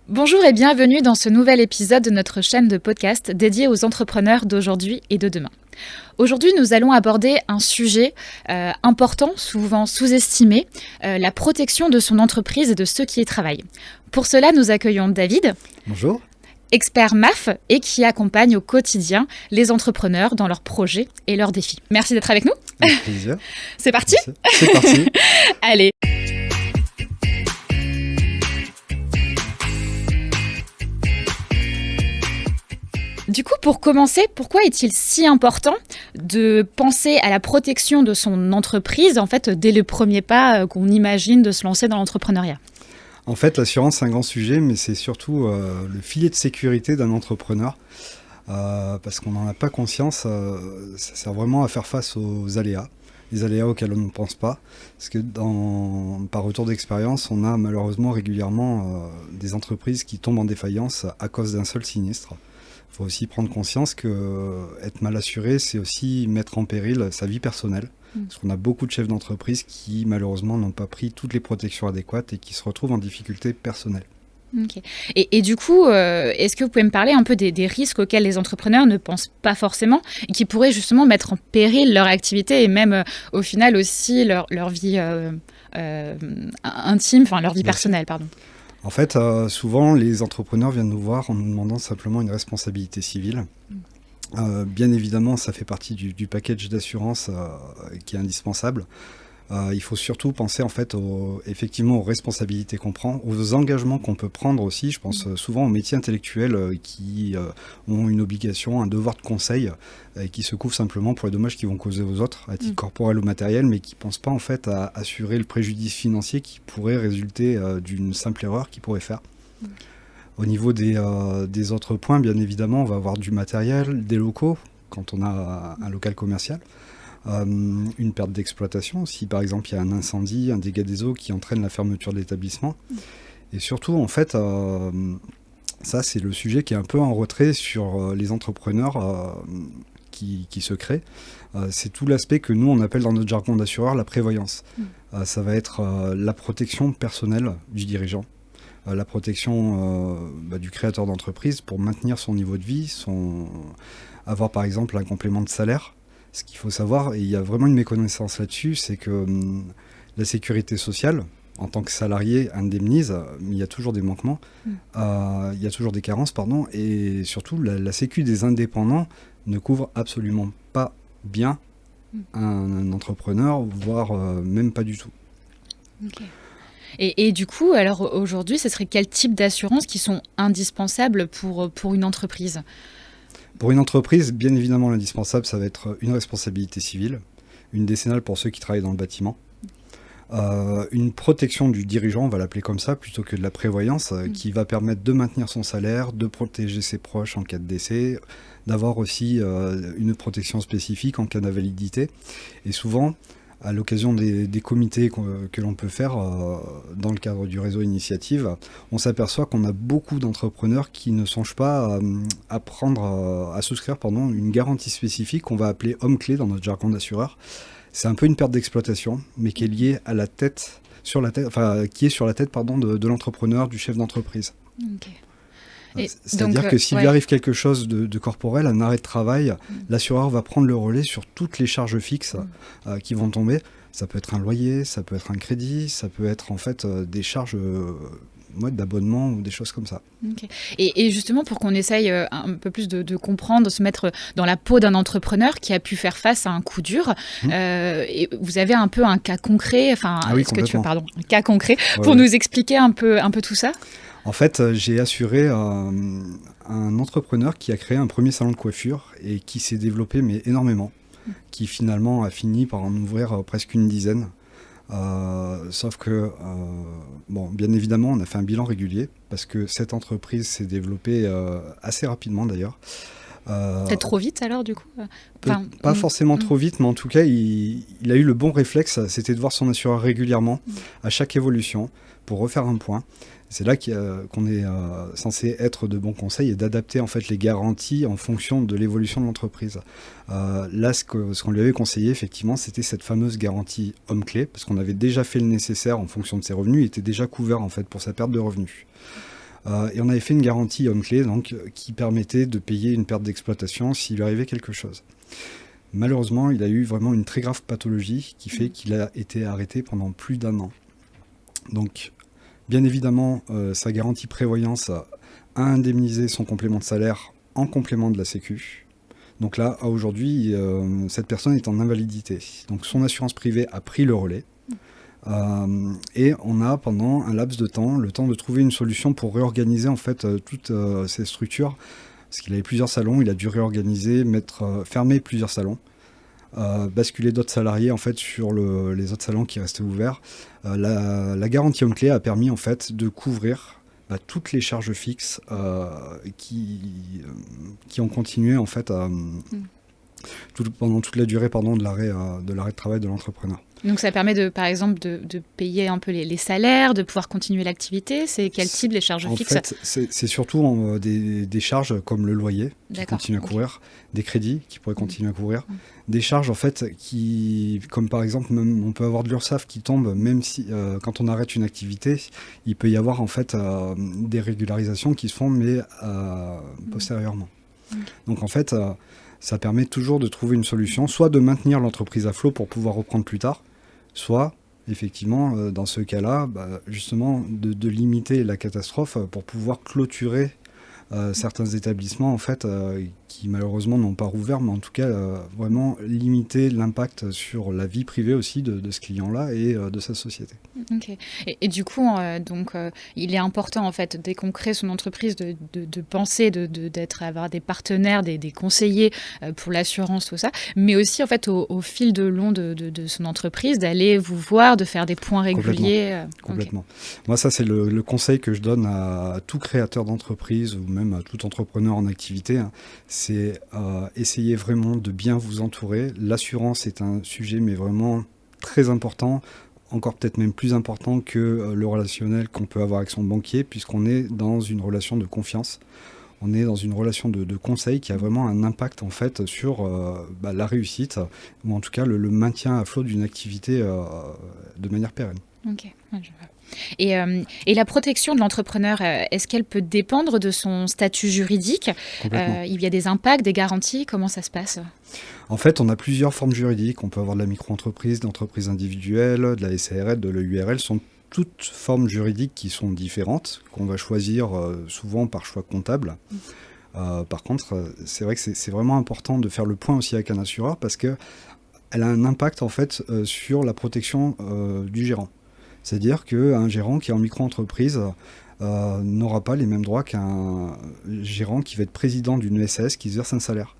Bonjour et bienvenue dans ce nouvel épisode de notre chaîne de podcast dédiée aux entrepreneurs d'aujourd'hui et de demain. Aujourd'hui, nous allons aborder un sujet important, souvent sous-estimé, la protection de son entreprise et de ceux qui y travaillent. Pour cela, nous accueillons David. Bonjour. Expert MAF et qui accompagne au quotidien les entrepreneurs dans leurs projets et leurs défis. Merci d'être avec nous. Avec plaisir. C'est parti ? C'est parti. Allez. Du coup, pour commencer, pourquoi est-il si important de penser à la protection de son entreprise, en fait, dès le premier pas qu'on imagine de se lancer dans l'entrepreneuriat ? En fait, l'assurance, c'est un grand sujet, mais c'est surtout le filet de sécurité d'un entrepreneur. Parce qu'on n'en a pas conscience, ça sert vraiment à faire face aux aléas. Les aléas auxquels on ne pense pas. Parce que par retour d'expérience, on a malheureusement régulièrement des entreprises qui tombent en défaillance à cause d'un seul sinistre. Il faut aussi prendre conscience qu'être mal assuré, c'est aussi mettre en péril sa vie personnelle. Parce qu'on a beaucoup de chefs d'entreprise qui, malheureusement, n'ont pas pris toutes les protections adéquates et qui se retrouvent en difficulté personnelle. Okay. Et du coup, est-ce que vous pouvez me parler un peu des risques auxquels les entrepreneurs ne pensent pas forcément et qui pourraient justement mettre en péril leur activité et même, au final, aussi leur vie intime, enfin leur vie personnelle, pardon. En fait, souvent, les entrepreneurs viennent nous voir en nous demandant simplement une responsabilité civile. Bien évidemment, ça fait partie du package d'assurance qui est indispensable. Il faut surtout penser en fait effectivement aux responsabilités qu'on prend, aux engagements qu'on peut prendre aussi. Je pense souvent aux métiers intellectuels qui ont une obligation, un devoir de conseil et qui se couvrent simplement pour les dommages qu'ils vont causer aux autres, à titre corporel ou matériel, mais qui ne pensent pas en fait à assurer le préjudice financier qui pourrait résulter d'une simple erreur qu'ils pourraient faire. Au niveau des autres points, bien évidemment, on va avoir du matériel, des locaux, quand on a un local commercial. Une perte d'exploitation, si par exemple il y a un incendie, un dégât des eaux qui entraîne la fermeture de l'établissement. Et surtout, en fait, ça c'est le sujet qui est un peu en retrait sur les entrepreneurs qui se créent. C'est tout l'aspect que nous on appelle dans notre jargon d'assureur la prévoyance. Ça va être la protection personnelle du dirigeant. La protection du créateur d'entreprise pour maintenir son niveau de vie, avoir par exemple un complément de salaire. Ce qu'il faut savoir, et il y a vraiment une méconnaissance là-dessus, c'est que la sécurité sociale, en tant que salarié, indemnise, mais il y a toujours des manquements, il y a toujours des carences, et surtout la sécu des indépendants ne couvre absolument pas bien un entrepreneur, voire même pas du tout. Okay. Et du coup, alors aujourd'hui, ce serait quel type d'assurances qui sont indispensables pour une entreprise ? Pour une entreprise, bien évidemment, l'indispensable, ça va être une responsabilité civile, une décennale pour ceux qui travaillent dans le bâtiment, une protection du dirigeant, on va l'appeler comme ça, plutôt que de la prévoyance, qui va permettre de maintenir son salaire, de protéger ses proches en cas de décès, d'avoir aussi une protection spécifique en cas d'invalidité. Et souvent, à l'occasion des comités que l'on peut faire dans le cadre du réseau Initiative, on s'aperçoit qu'on a beaucoup d'entrepreneurs qui ne songent pas à souscrire une garantie spécifique qu'on va appeler homme clé dans notre jargon d'assureur. C'est un peu une perte d'exploitation, mais qui est liée à la tête, qui est sur la tête de l'entrepreneur, du chef d'entreprise. Okay. C'est-à-dire que s'il lui arrive quelque chose de corporel, un arrêt de travail, l'assureur va prendre le relais sur toutes les charges fixes qui vont tomber. Ça peut être un loyer, ça peut être un crédit, ça peut être en fait des charges d'abonnement ou des choses comme ça. Okay. Et justement, pour qu'on essaye un peu plus de comprendre, de se mettre dans la peau d'un entrepreneur qui a pu faire face à un coup dur, et vous avez un peu un cas concret, un cas concret pour nous expliquer un peu tout ça ? En fait, j'ai assuré un entrepreneur qui a créé un premier salon de coiffure et qui s'est développé énormément, qui finalement a fini par en ouvrir presque une dizaine. Sauf que, bien évidemment, on a fait un bilan régulier parce que cette entreprise s'est développée assez rapidement d'ailleurs. Peut-être trop vite alors du coup Pas forcément trop vite, mais en tout cas, il a eu le bon réflexe, c'était de voir son assureur régulièrement à chaque évolution pour refaire un point. C'est là qu'on est censé être de bons conseils et d'adapter en fait les garanties en fonction de l'évolution de l'entreprise. Là, ce qu'on lui avait conseillé, effectivement, c'était cette fameuse garantie homme-clé, parce qu'on avait déjà fait le nécessaire en fonction de ses revenus, il était déjà couvert en fait pour sa perte de revenus. Et on avait fait une garantie homme-clé donc, qui permettait de payer une perte d'exploitation s'il lui arrivait quelque chose. Malheureusement, il a eu vraiment une très grave pathologie qui fait qu'il a été arrêté pendant plus d'1 an. Donc, bien évidemment, sa garantie prévoyance a indemnisé son complément de salaire en complément de la Sécu. Donc là, aujourd'hui, cette personne est en invalidité. Donc son assurance privée a pris le relais. Et on a, pendant un laps de temps, le temps de trouver une solution pour réorganiser en fait toutes ces structures. Parce qu'il avait plusieurs salons, il a dû réorganiser, fermer plusieurs salons, basculer d'autres salariés en fait sur les autres salons qui restaient ouverts. La garantie homme-clé a permis en fait de couvrir toutes les charges fixes qui ont continué en fait pendant toute la durée de l'arrêt de travail de l'entrepreneur. Donc ça permet par exemple de payer un peu les salaires, de pouvoir continuer l'activité. C'est quel type les charges fixes ? En fait, c'est surtout des charges comme le loyer qui continue à courir, des crédits qui pourraient continuer à courir, des charges en fait comme par exemple même, on peut avoir de l'URSSAF qui tombe même si quand on arrête une activité, il peut y avoir en fait des régularisations qui se font mais postérieurement. Donc en fait ça permet toujours de trouver une solution, soit de maintenir l'entreprise à flot pour pouvoir reprendre plus tard, soit, effectivement, dans ce cas-là, justement, de limiter la catastrophe pour pouvoir clôturer certains établissements, en fait, qui malheureusement n'ont pas rouvert, mais en tout cas, vraiment limiter l'impact sur la vie privée aussi de ce client-là et de sa société. Ok. Et du coup, il est important, en fait, dès qu'on crée son entreprise, de penser, avoir des partenaires, des conseillers pour l'assurance, tout ça, mais aussi, en fait, au fil de long de son entreprise, d'aller vous voir, de faire des points réguliers. Complètement. Okay. Moi, ça, c'est le conseil que je donne à tout créateur d'entreprise ou même à tout entrepreneur en activité, hein, c'est essayer vraiment de bien vous entourer. L'assurance est un sujet, mais vraiment très important, encore peut-être même plus important que le relationnel qu'on peut avoir avec son banquier, puisqu'on est dans une relation de confiance. On est dans une relation de conseil qui a vraiment un impact en fait sur la réussite, ou en tout cas le maintien à flot d'une activité de manière pérenne. Ok, je vois. Et la protection de l'entrepreneur, est-ce qu'elle peut dépendre de son statut juridique ? Il y a des impacts, des garanties, comment ça se passe ? En fait, on a plusieurs formes juridiques. On peut avoir de la micro-entreprise, de l'entreprise individuelle, de la SARL, de l'EURL. Ce sont toutes formes juridiques qui sont différentes, qu'on va choisir souvent par choix comptable. Par contre, c'est vrai que c'est vraiment important de faire le point aussi avec un assureur parce qu'elle a un impact en fait sur la protection du gérant. C'est-à-dire qu'un gérant qui est en micro-entreprise n'aura pas les mêmes droits qu'un gérant qui va être président d'une ESS qui se verse un salaire.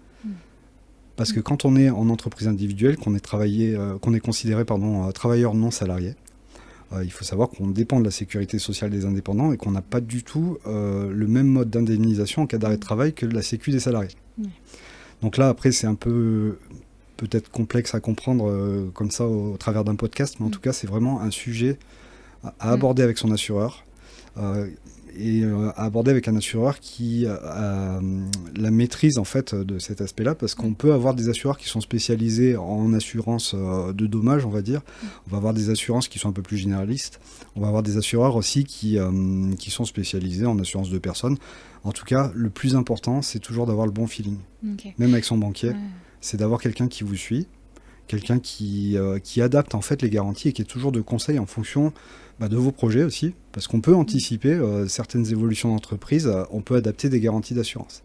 Parce que quand on est en entreprise individuelle, qu'on est considéré travailleur non salarié, il faut savoir qu'on dépend de la sécurité sociale des indépendants et qu'on n'a pas du tout le même mode d'indemnisation en cas d'arrêt de travail que la sécu des salariés. Donc là, après, c'est un peu peut-être complexe à comprendre comme ça au travers d'un podcast, mais en tout cas, c'est vraiment un sujet à aborder avec son assureur et à aborder avec un assureur qui a la maîtrise en fait de cet aspect-là, parce qu'on peut avoir des assureurs qui sont spécialisés en assurance de dommages, on va dire. On va avoir des assurances qui sont un peu plus généralistes. On va avoir des assureurs aussi qui sont spécialisés en assurance de personnes. En tout cas, le plus important, c'est toujours d'avoir le bon feeling. Okay. Même avec son banquier, c'est d'avoir quelqu'un qui vous suit, quelqu'un qui adapte en fait les garanties et qui est toujours de conseil en fonction de vos projets aussi, parce qu'on peut anticiper certaines évolutions d'entreprise, on peut adapter des garanties d'assurance.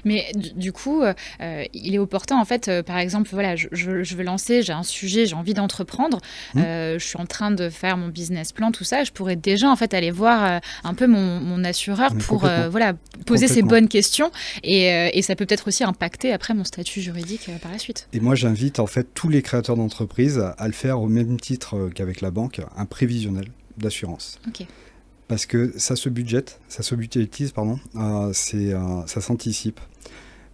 Mais du coup, il est opportun, en fait, par exemple, voilà, je veux lancer, j'ai un sujet, j'ai envie d'entreprendre, je suis en train de faire mon business plan, tout ça, je pourrais déjà, en fait, aller voir un peu mon assureur pour poser ces bonnes questions, et ça peut peut-être aussi impacter après mon statut juridique par la suite. Et moi, j'invite, en fait, tous les créateurs d'entreprises à le faire au même titre qu'avec la banque, un prévisionnel d'assurance. Okay. Parce que ça se budgétise, ça s'anticipe.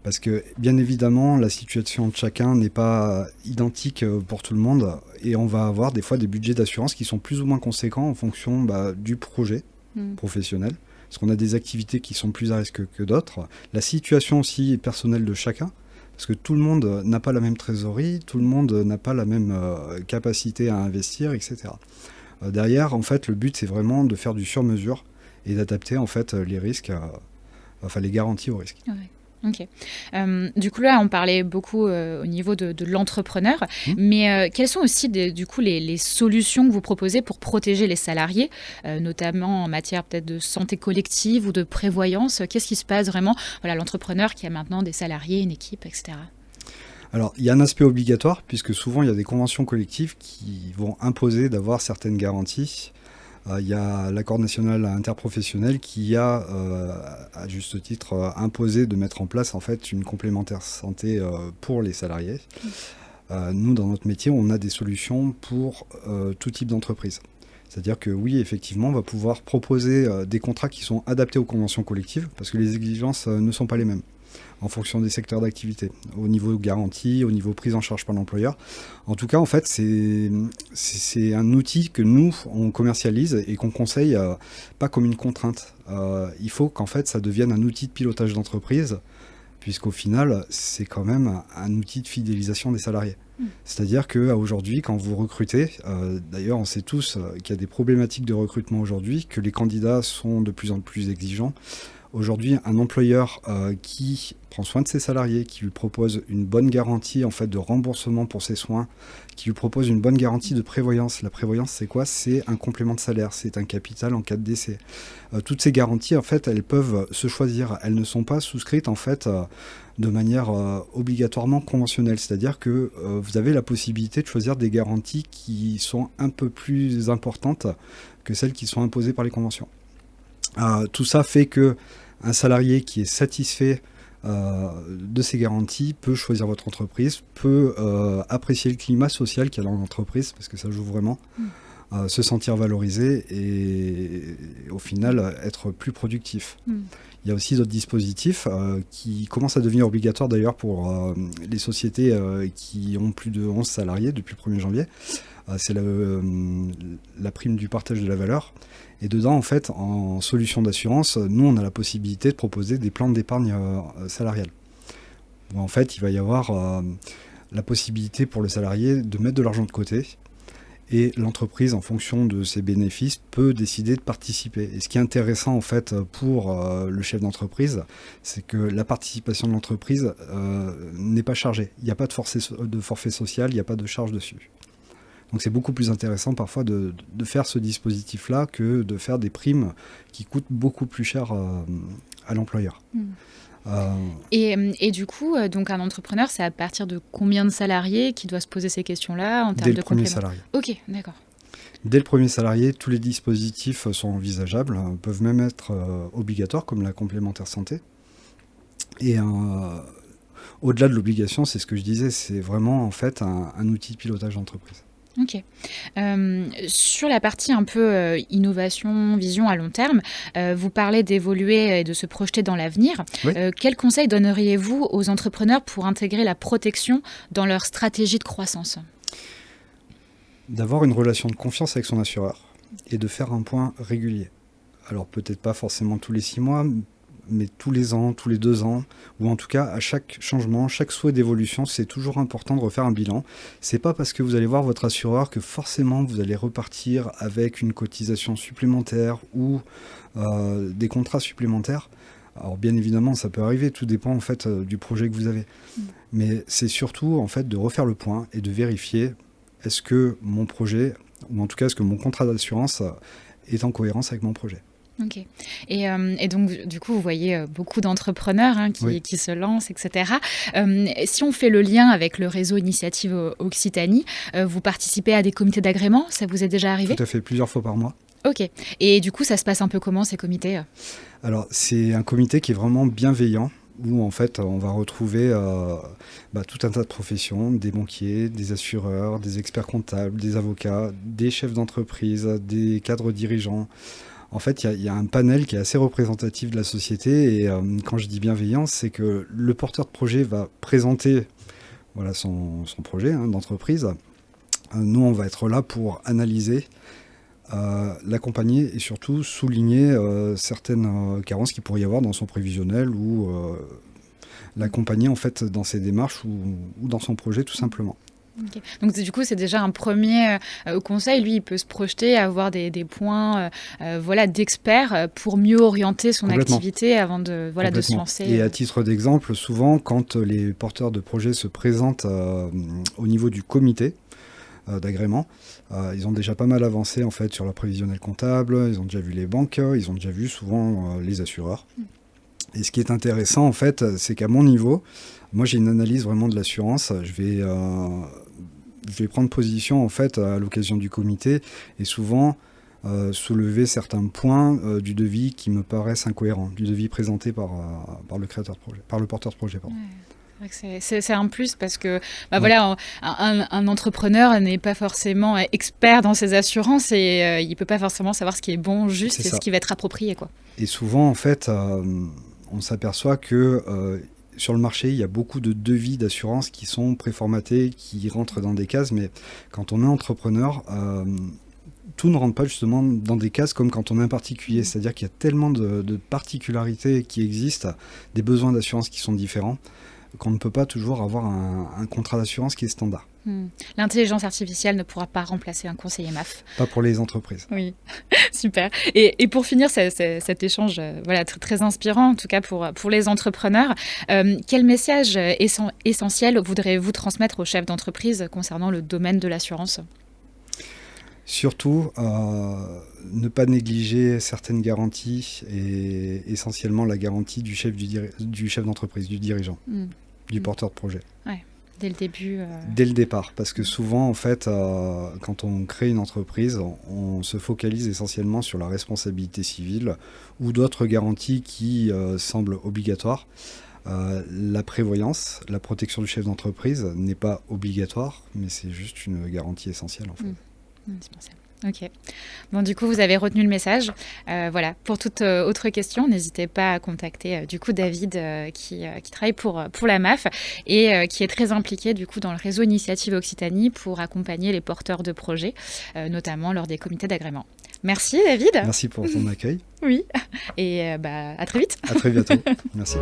Parce que, bien évidemment, la situation de chacun n'est pas identique pour tout le monde, et on va avoir des fois des budgets d'assurance qui sont plus ou moins conséquents en fonction du projet professionnel, parce qu'on a des activités qui sont plus à risque que d'autres. La situation aussi est personnelle de chacun, parce que tout le monde n'a pas la même trésorerie, tout le monde n'a pas la même capacité à investir, etc. Derrière, en fait, le but, c'est vraiment de faire du sur-mesure et d'adapter en fait les risques, les garanties aux risques. Ouais. Ok. Du coup, là, on parlait beaucoup au niveau de l'entrepreneur, mais quelles sont aussi du coup les solutions que vous proposez pour protéger les salariés, notamment en matière peut-être de santé collective ou de prévoyance? Qu'est-ce qui se passe vraiment? Voilà, l'entrepreneur qui a maintenant des salariés, une équipe, etc. Alors, il y a un aspect obligatoire, puisque souvent, il y a des conventions collectives qui vont imposer d'avoir certaines garanties. Il y a l'accord national interprofessionnel qui a, à juste titre, imposé de mettre en place en fait une complémentaire santé pour les salariés. Nous, dans notre métier, on a des solutions pour tout type d'entreprise. C'est-à-dire que oui, effectivement, on va pouvoir proposer des contrats qui sont adaptés aux conventions collectives, parce que les exigences ne sont pas les mêmes en fonction des secteurs d'activité, au niveau garantie, au niveau prise en charge par l'employeur. En tout cas, en fait, c'est un outil que nous, on commercialise et qu'on conseille pas comme une contrainte. Il faut qu'en fait, ça devienne un outil de pilotage d'entreprise, puisqu'au final, c'est quand même un outil de fidélisation des salariés. C'est-à-dire qu'aujourd'hui, quand vous recrutez, d'ailleurs, on sait tous qu'il y a des problématiques de recrutement aujourd'hui, que les candidats sont de plus en plus exigeants. Aujourd'hui, un employeur qui prend soin de ses salariés, qui lui propose une bonne garantie en fait, de remboursement pour ses soins, qui lui propose une bonne garantie de prévoyance. La prévoyance, c'est quoi? C'est un complément de salaire, c'est un capital en cas de décès. Toutes ces garanties, en fait, elles peuvent se choisir. Elles ne sont pas souscrites en fait, de manière obligatoirement conventionnelle. C'est-à-dire que vous avez la possibilité de choisir des garanties qui sont un peu plus importantes que celles qui sont imposées par les conventions. Tout ça fait que un salarié qui est satisfait de ces garanties peut choisir votre entreprise, peut apprécier le climat social qu'il y a dans l'entreprise, parce que ça joue vraiment, se sentir valorisé et au final être plus productif. Il y a aussi d'autres dispositifs qui commencent à devenir obligatoires d'ailleurs pour les sociétés qui ont plus de 11 salariés depuis le 1er janvier. C'est la prime du partage de la valeur. Et dedans, en fait, en solution d'assurance, nous, on a la possibilité de proposer des plans d'épargne salariale. Où, en fait, il va y avoir la possibilité pour le salarié de mettre de l'argent de côté. Et l'entreprise, en fonction de ses bénéfices, peut décider de participer. Et ce qui est intéressant, en fait, pour le chef d'entreprise, c'est que la participation de l'entreprise n'est pas chargée. Il n'y a pas de forfait social, il n'y a pas de charge dessus. Donc c'est beaucoup plus intéressant parfois de faire ce dispositif-là que de faire des primes qui coûtent beaucoup plus cher à l'employeur. Et du coup, donc un entrepreneur, c'est à partir de combien de salariés qui doit se poser ces questions-là en termes Dès de le premier complément? salarié. Ok, d'accord. Dès le premier salarié, tous les dispositifs sont envisageables, peuvent même être obligatoires, comme la complémentaire santé. Et au-delà de l'obligation, c'est ce que je disais, c'est vraiment en fait un outil de pilotage d'entreprise. Ok. Sur la partie un peu innovation, vision à long terme, vous parlez d'évoluer et de se projeter dans l'avenir. Oui. Quels conseils donneriez-vous aux entrepreneurs pour intégrer la protection dans leur stratégie de croissance? D'avoir une relation de confiance avec son assureur et de faire un point régulier. Alors peut-être pas forcément tous les 6 mois, mais tous les ans, tous les 2 ans, ou en tout cas à chaque changement, chaque souhait d'évolution, c'est toujours important de refaire un bilan. C'est pas parce que vous allez voir votre assureur que forcément vous allez repartir avec une cotisation supplémentaire ou des contrats supplémentaires. Alors bien évidemment, ça peut arriver, tout dépend en fait du projet que vous avez. Mais c'est surtout en fait de refaire le point et de vérifier est-ce que mon projet, ou en tout cas est-ce que mon contrat d'assurance est en cohérence avec mon projet. Ok. Et donc, du coup, vous voyez beaucoup d'entrepreneurs Oui. qui se lancent, etc. Si on fait le lien avec le réseau Initiative Occitanie, vous participez à des comités d'agrément? Ça vous est déjà arrivé? Tout à fait, plusieurs fois par mois. Ok. Et du coup, ça se passe un peu comment, ces comités? Alors, c'est un comité qui est vraiment bienveillant, où en fait on va retrouver tout un tas de professions, des banquiers, des assureurs, des experts comptables, des avocats, des chefs d'entreprise, des cadres dirigeants. En fait, il y a un panel qui est assez représentatif de la société et quand je dis bienveillant, c'est que le porteur de projet va présenter son projet d'entreprise. Nous, on va être là pour analyser, l'accompagner et surtout souligner certaines carences qu'il pourrait y avoir dans son prévisionnel ou l'accompagner en fait dans ses démarches ou dans son projet tout simplement. Okay. Donc du coup, c'est déjà un premier conseil. Lui, il peut se projeter, avoir des points d'expert pour mieux orienter son activité avant de se lancer. Et à titre d'exemple, souvent, quand les porteurs de projets se présentent au niveau du comité d'agrément, ils ont déjà pas mal avancé en fait sur la prévisionnelle comptable, ils ont déjà vu les banques, ils ont déjà vu souvent les assureurs. Et ce qui est intéressant en fait, c'est qu'à mon niveau, moi j'ai une analyse vraiment de l'assurance. Je vais prendre position en fait à l'occasion du comité et souvent soulever certains points du devis qui me paraissent incohérents, du devis présenté par le créateur de projet, par le porteur de projet. Pardon. Ouais. C'est un plus parce que un entrepreneur n'est pas forcément expert dans ses assurances et il ne peut pas forcément savoir ce qui est bon, juste et ce qui va être approprié, quoi. Et souvent, en fait, on s'aperçoit que sur le marché, il y a beaucoup de devis d'assurance qui sont préformatés, qui rentrent dans des cases, mais quand on est entrepreneur, tout ne rentre pas justement dans des cases comme quand on est un particulier. C'est-à-dire qu'il y a tellement de particularités qui existent, des besoins d'assurance qui sont différents, qu'on ne peut pas toujours avoir un contrat d'assurance qui est standard. L'intelligence artificielle ne pourra pas remplacer un conseiller MAF. Pas pour les entreprises. Oui, super. Et pour finir cet échange très, très inspirant, en tout cas pour les entrepreneurs, quel message essentiel voudrez-vous transmettre aux chefs d'entreprise concernant le domaine de l'assurance ? Surtout, ne pas négliger certaines garanties et essentiellement la garantie du chef d'entreprise, du dirigeant, du porteur de projet. Ouais. Dès le début Dès le départ, parce que souvent, en fait, quand on crée une entreprise, on se focalise essentiellement sur la responsabilité civile ou d'autres garanties qui semblent obligatoires. La prévoyance, la protection du chef d'entreprise n'est pas obligatoire, mais c'est juste une garantie essentielle, en fait. Indispensable. Ok. Bon, du coup, vous avez retenu le message. Pour toute autre question, n'hésitez pas à contacter du coup David qui travaille pour la MAF et qui est très impliqué du coup dans le réseau Initiative Occitanie pour accompagner les porteurs de projets, notamment lors des comités d'agrément. Merci David. Merci pour ton accueil. Oui. Et à très vite. À très bientôt. Merci.